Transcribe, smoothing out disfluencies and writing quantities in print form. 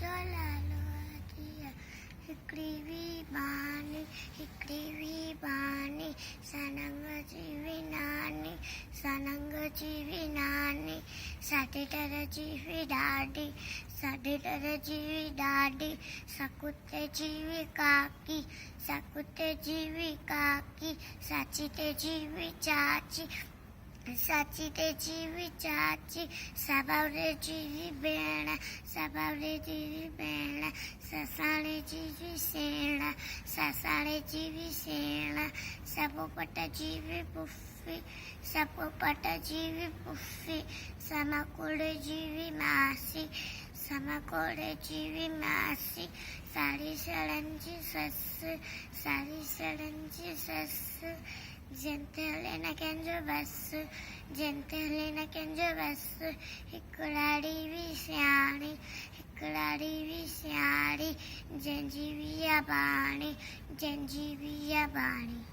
जो लालो दिया हिकड़ी बानी सनंग जीवी नानी साडेटर जीवी डाडी सकुते जीवी काकी साची ते जीवी चाची सबावरे जीवी बेण ससाणे जीवी सेण सपोपट जीवी पुफ्फी समकोड़े जीवी मासी साड़ी सड़ंजी सस जंते हले न कंजो बस हिकड़ाड़ी भी सियाणी जंजीविया बाणी